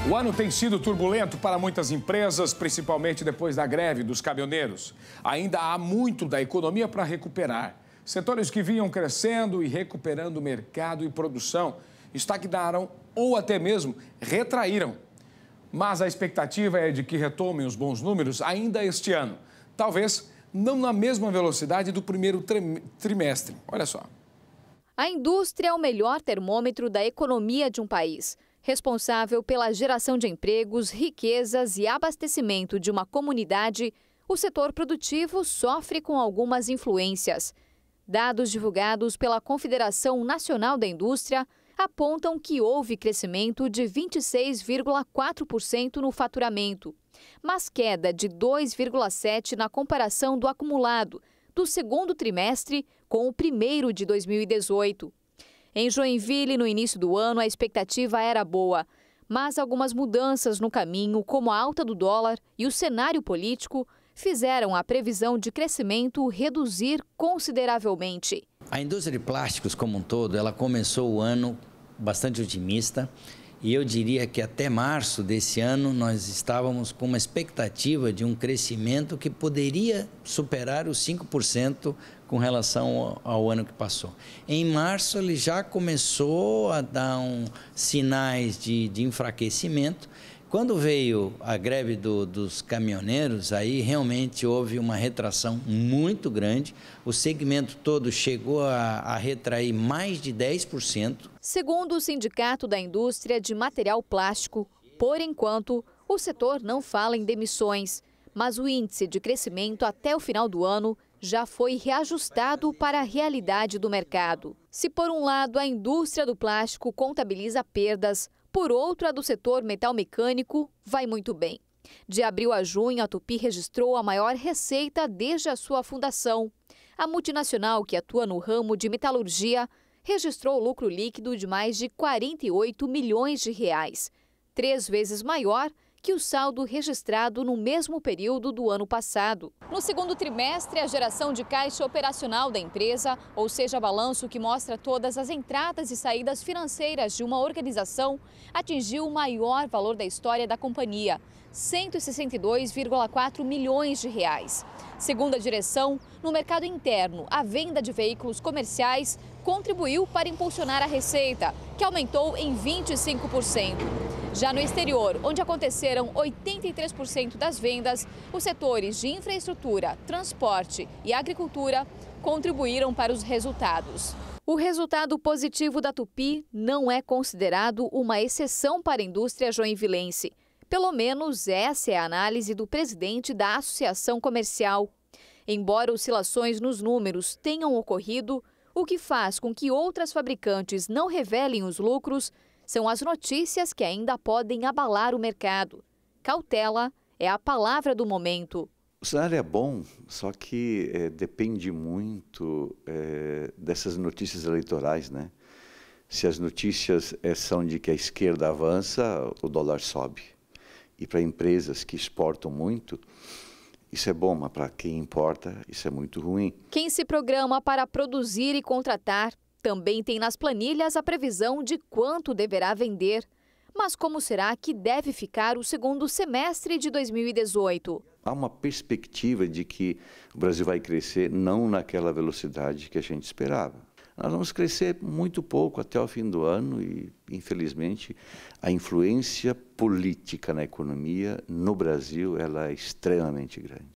O ano tem sido turbulento para muitas empresas, principalmente depois da greve dos caminhoneiros. Ainda há muito da economia para recuperar. Setores que vinham crescendo e recuperando mercado e produção estagnaram ou até mesmo retraíram. Mas a expectativa é de que retomem os bons números ainda este ano. Talvez não na mesma velocidade do primeiro trimestre. Olha só. A indústria é o melhor termômetro da economia de um país. Responsável pela geração de empregos, riquezas e abastecimento de uma comunidade, o setor produtivo sofre com algumas influências. Dados divulgados pela Confederação Nacional da Indústria apontam que houve crescimento de 26,4% no faturamento, mas queda de 2,7% na comparação do acumulado do segundo trimestre com o primeiro de 2018. Em Joinville, no início do ano, a expectativa era boa, mas algumas mudanças no caminho, como a alta do dólar e o cenário político, fizeram a previsão de crescimento reduzir consideravelmente. A indústria de plásticos como um todo, ela começou o ano bastante otimista e eu diria que até março desse ano nós estávamos com uma expectativa de um crescimento que poderia superar os 5% com relação ao ano que passou. Em março ele já começou a dar sinais de enfraquecimento. Quando veio a greve dos caminhoneiros, aí realmente houve uma retração muito grande. O segmento todo chegou a retrair mais de 10%. Segundo o Sindicato da Indústria de Material Plástico, por enquanto, o setor não fala em demissões, mas o índice de crescimento até o final do ano já foi reajustado para a realidade do mercado. Se por um lado a indústria do plástico contabiliza perdas, por outro, a do setor metal mecânico vai muito bem. De abril a junho, a Tupy registrou a maior receita desde a sua fundação. A multinacional, que atua no ramo de metalurgia, registrou lucro líquido de mais de 48 milhões de reais, 3 vezes maior que o saldo registrado no mesmo período do ano passado. No segundo trimestre, a geração de caixa operacional da empresa, ou seja, balanço que mostra todas as entradas e saídas financeiras de uma organização, atingiu o maior valor da história da companhia, 162,4 milhões de reais. Segundo a direção, no mercado interno, a venda de veículos comerciais contribuiu para impulsionar a receita, que aumentou em 25%. Já no exterior, onde aconteceram 83% das vendas, os setores de infraestrutura, transporte e agricultura contribuíram para os resultados. O resultado positivo da Tupy não é considerado uma exceção para a indústria joinvilense. Pelo menos essa é a análise do presidente da Associação Comercial. Embora oscilações nos números tenham ocorrido, o que faz com que outras fabricantes não revelem os lucros são as notícias que ainda podem abalar o mercado. Cautela é a palavra do momento. O cenário é bom, só que depende muito dessas notícias eleitorais, né? Se as notícias são de que a esquerda avança, o dólar sobe. E para empresas que exportam muito, isso é bom, mas para quem importa, isso é muito ruim. Quem se programa para produzir e contratar também tem nas planilhas a previsão de quanto deverá vender. Mas como será que deve ficar o segundo semestre de 2018? Há uma perspectiva de que o Brasil vai crescer não naquela velocidade que a gente esperava. Nós vamos crescer muito pouco até o fim do ano e, infelizmente, a influência política na economia no Brasil ela é extremamente grande.